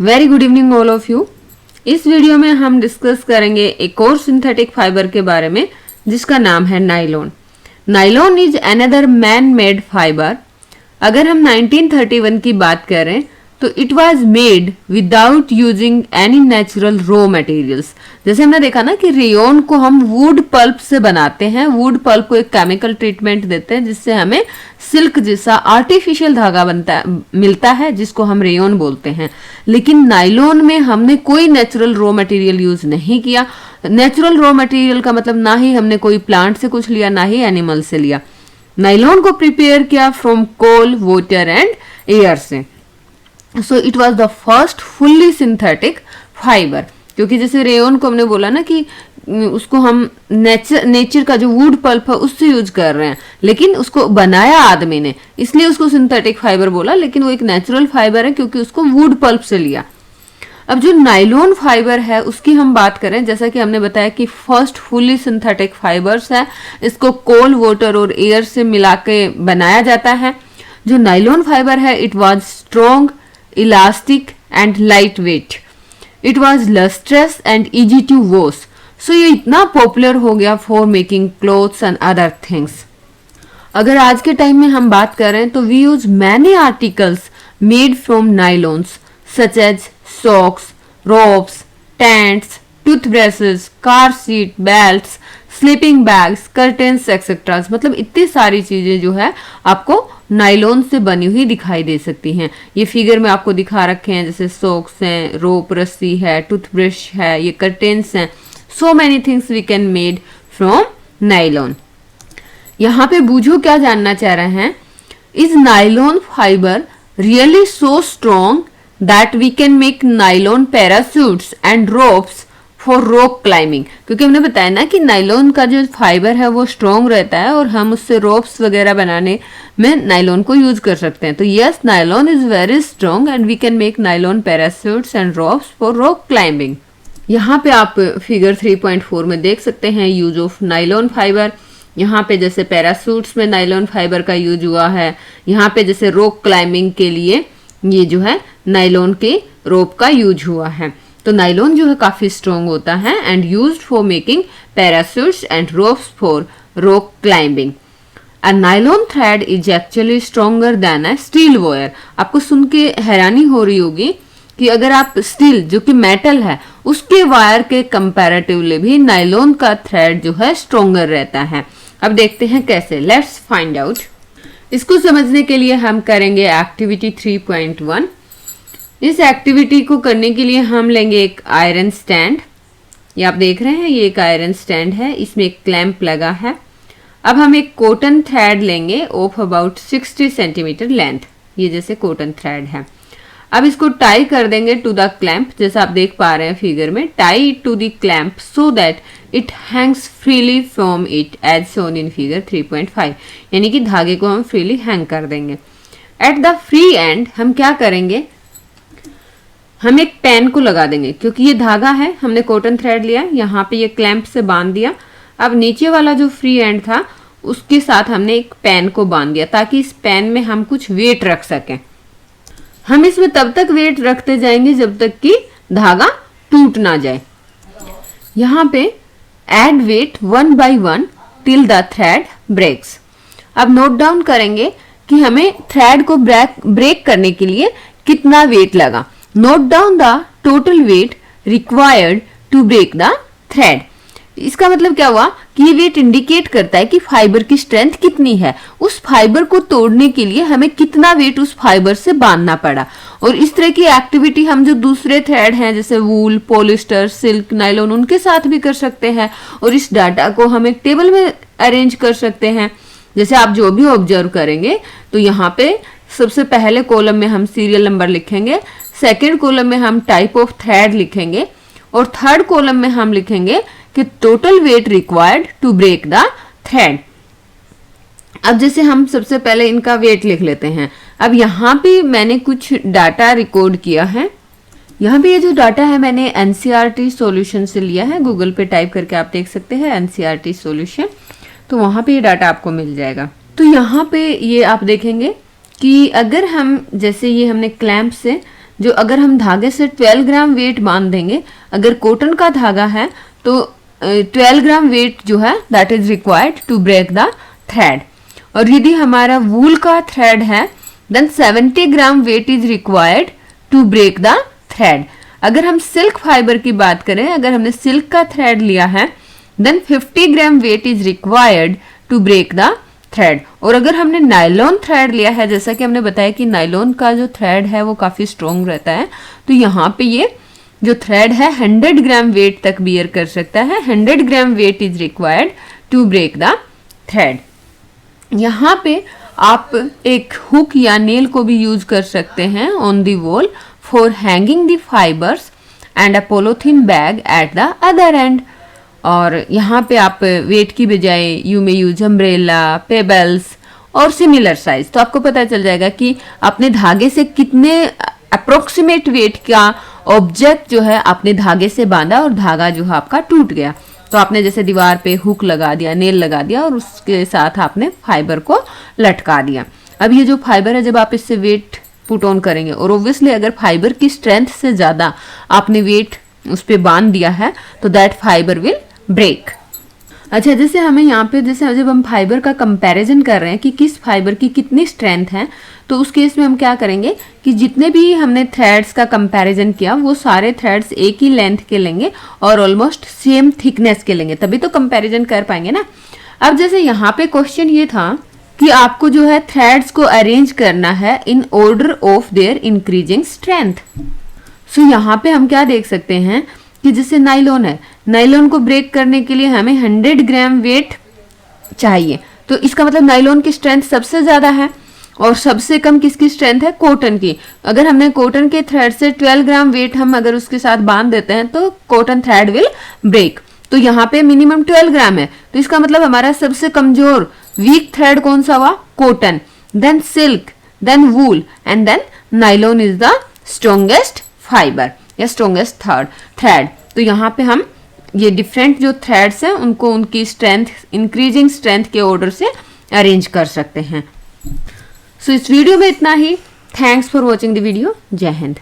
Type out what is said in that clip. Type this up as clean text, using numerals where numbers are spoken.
Very good evening all of you. इस video में हम डिस्कस करेंगे एक और सिंथेटिक फाइबर के बारे में जिसका नाम है nylon. Nylon is another man made fibre. अगर हम 1931 की बात करें तो it was made without using any natural raw materials. जैसे हमने देखा ना कि रेयन को हम वुड पल्प से बनाते हैं, वुड पल्प को एक केमिकल ट्रीटमेंट देते हैं जिससे हमें सिल्क जैसा आर्टिफिशियल धागा मिलता है जिसको हम रेयन बोलते हैं। लेकिन नाइलॉन में हमने कोई नेचुरल रॉ मटेरियल यूज नहीं किया। नेचुरल रॉ मटेरियल का मतलब ना ही हमने कोई प्लांट से कुछ लिया ना ही एनिमल से लिया। नाइलॉन को प्रिपेयर किया from coal, water and air से। So it was the first fully synthetic fibre. क्योंकि जैसे रेयन को हमने बोला ना कि उसको हम नेचर का जो वुड पल्प है उससे यूज कर रहे हैं, लेकिन उसको बनाया आदमी ने, इसलिए उसको सिंथेटिक फाइबर बोला। लेकिन वो एक नेचुरल फाइबर है क्योंकि उसको वुड पल्प से लिया। अब जो नाइलॉन फाइबर है उसकी हम बात करें, जैसा कि हमने बताया कि फर्स्ट फुल्ली सिंथेटिक फाइबर्स है, इसको कोल, वाटर और एयर से मिला के बनाया जाता है। जो नाइलॉन फाइबर है it was strong, elastic and light weight. It was lustrous and easy to wash. So ये इतना पॉपुलर हो गया for making clothes and other things. अगर आज के टाइम में हम बात करें तो we use many articles made from nylons such as socks, robes, tents, toothbrushes, car seat, belts, sleeping bags, curtains etcetera. मतलब इतनी सारी चीजें जो है आपको नाइलॉन से बनी हुई दिखाई दे सकती हैं। ये फिगर में आपको दिखा रखे हैं, जैसे सॉक्स हैं, रोप, रस्सी है, टूथब्रश है, ये कर्टेन्स हैं। So many things we can made from nylon. यहाँ पे बूझो क्या जानना चाह रहे हैं, is nylon fibre really so strong that we can make nylon parachutes and ropes for rock climbing. क्योंकि हमने बताया ना कि नाइलॉन का जो फाइबर है वो स्ट्रॉन्ग रहता है और हम उससे रोप्स वगैरह बनाने में नाइलॉन को यूज कर सकते हैं। तो yes, nylon is very strong and we can make nylon parachutes and ropes for rock climbing. यहाँ पे आप फिगर 3.4 में देख सकते हैं यूज ऑफ नाइलॉन फाइबर। यहाँ पे जैसे पैरासूट्स में नाइलॉन फाइबर का यूज हुआ है, यहाँ पे जैसे रॉक क्लाइंबिंग के लिए ये जो है नाइलॉन के रोप का यूज हुआ है। तो नाइलॉन जो है काफी स्ट्रॉन्ग होता है and used for making parachutes and ropes for rock climbing. A nylon thread is actually stronger than a steel wire. आपको सुन के हैरानी हो रही होगी कि अगर आप स्टील जो कि मेटल है उसके वायर के कंपैरेटिवली भी नाइलॉन का थ्रेड जो है स्ट्रॉन्गर रहता है। अब देखते हैं कैसे, लेट्स फाइंड आउट। इसको समझने के लिए हम करेंगे एक्टिविटी 3.1। इस एक्टिविटी को करने के लिए हम लेंगे एक आयरन स्टैंड। ये आप देख रहे हैं, ये एक आयरन स्टैंड है, इसमें एक क्लैंप लगा है। अब हम एक कॉटन थ्रेड लेंगे ऑफ अबाउट 60 सेंटीमीटर लेंथ, ये जैसे कॉटन थ्रेड है। अब इसको टाई कर देंगे टू द क्लैंप, जैसा आप देख पा रहे हैं फिगर में। Tie it to the clamp so that it hangs freely from it as shown in figure 3.5। यानी कि धागे को हम फ्रीली हैंग कर देंगे। एट द फ्री एंड हम क्या करेंगे, हम एक पेन को लगा देंगे। क्योंकि ये धागा है, हमने कॉटन थ्रेड लिया, यहाँ पे ये क्लैंप से बांध दिया। अब नीचे वाला जो फ्री एंड था उसके साथ हमने एक पेन को बांध दिया ताकि इस पेन में हम कुछ वेट रख सकें। हम इसमें तब तक वेट रखते जाएंगे जब तक कि धागा टूट ना जाए। यहाँ पे add weight 1 by 1 till the thread breaks. अब नोट डाउन करेंगे कि हमें थ्रेड को ब्रेक करने के लिए कितना वेट लगा। Note down the total weight required to break the thread. इसका मतलब क्या हुआ कि ये वेट इंडिकेट करता है कि फाइबर की स्ट्रेंथ कितनी है। उस फाइबर को तोड़ने के लिए हमें कितना वेट उस फाइबर से बांधना पड़ा। और इस तरह की एक्टिविटी हम जो दूसरे थ्रेड हैं जैसे वूल, पॉलिस्टर, सिल्क, नाइलॉन, उनके साथ भी कर सकते हैं। और इस डाटा को हम एक टेबल में अरेंज कर सकते हैं। जैसे आप जो भी ऑब्जर्व करेंगे तो यहाँ पे सबसे पहले कॉलम में हम सीरियल नंबर लिखेंगे, सेकेंड कॉलम में हम टाइप ऑफ थ्रेड लिखेंगे और थर्ड कॉलम में हम लिखेंगे कि total weight required to break the thread. अब जैसे हम सबसे पहले इनका वेट लिख लेते हैं। अब यहाँ पे मैंने कुछ डाटा रिकॉर्ड किया है। यहाँ पे ये जो डाटा है मैंने एनसीईआरटी सॉल्यूशन से लिया है। गूगल पे टाइप करके आप देख सकते हैं एनसीईआरटी सॉल्यूशन, तो वहाँ पे ये डाटा आपको मिल जाएगा। तो यहाँ पे ये आप देखेंगे कि अगर हम जैसे ये हमने क्लैंप से जो अगर हम धागे से 12 ग्राम वेट बांध देंगे, अगर कॉटन का धागा है तो 12 ग्राम वेट जो है that is required to break the thread. और यदि हमारा वूल का थ्रेड है then 70 gram weight is required to break the thread. अगर हम सिल्क फाइबर की बात करें, अगर हमने सिल्क का थ्रेड लिया है then 50 gram weight is required to break the thread. और अगर हमने नायलॉन थ्रेड लिया है, जैसा कि हमने बताया कि नायलॉन का जो थ्रेड है वो काफी स्ट्रॉन्ग रहता है, तो यहाँ पे ये जो थ्रेड है 100 ग्राम वेट तक बियर कर सकता है। 100 gram weight is required to break the thread. यहाँ पे आप एक हुक या नेल को भी यूज कर सकते हैं on the wall for hanging the fibres and a polythene bag at the other end. और यहाँ पे आप वेट की बजाय you may use umbrella, pebbles और सिमिलर साइज। तो आपको पता चल जाएगा कि आपने धागे से कितने अप्रोक्सीमेट वेट का ऑब्जेक्ट जो है आपने धागे से बांधा और धागा जो है आपका टूट गया। तो आपने जैसे दीवार पे हुक लगा दिया, नेल लगा दिया और उसके साथ आपने फाइबर को लटका दिया। अब ये जो फाइबर है जब आप इससे वेट पुट ऑन करेंगे और ऑब्वियसली अगर फाइबर की स्ट्रेंथ से ज्यादा आपने वेट उस पे बांध दिया है तो दैट फाइबर विल ब्रेक। अच्छा, जैसे हमें यहाँ पे जैसे जब हम फाइबर का कंपैरिजन कर रहे हैं कि किस फाइबर की कितनी स्ट्रेंथ है, तो उस केस में हम क्या करेंगे कि जितने भी हमने थ्रेड्स का कंपैरिजन किया वो सारे थ्रेड्स एक ही लेंथ के लेंगे और ऑलमोस्ट सेम थिकनेस के लेंगे, तभी तो कंपैरिजन कर पाएंगे ना। अब जैसे यहाँ पे क्वेश्चन ये था कि आपको जो है थ्रेड्स को अरेंज करना है in order of their increasing strength. So यहाँ पे हम क्या देख सकते हैं कि जैसे नायलॉन है, नायलॉन को ब्रेक करने के लिए हमें 100 ग्राम वेट चाहिए, तो इसका मतलब नायलॉन की स्ट्रेंथ सबसे ज्यादा है और सबसे कम किसकी स्ट्रेंथ है? कॉटन की। अगर हमने कॉटन के थ्रेड से 12 ग्राम वेट हम अगर उसके साथ बांध देते हैं तो कॉटन थ्रेड विल ब्रेक। तो यहाँ पे मिनिमम 12 ग्राम है, तो इसका मतलब हमारा सबसे कमजोर वीक थ्रेड कौन सा हुआ? Cotton, then silk, then wool and then nylon is the strongest fibre या स्ट्रॉन्गेस्ट थ्रेड। तो यहाँ पे हम ये डिफरेंट जो थ्रेड्स हैं उनको उनकी स्ट्रेंथ, इंक्रीजिंग स्ट्रेंथ के ऑर्डर से अरेंज कर सकते हैं। सो इस वीडियो में इतना ही। Thanks for watching the video. जय हिंद।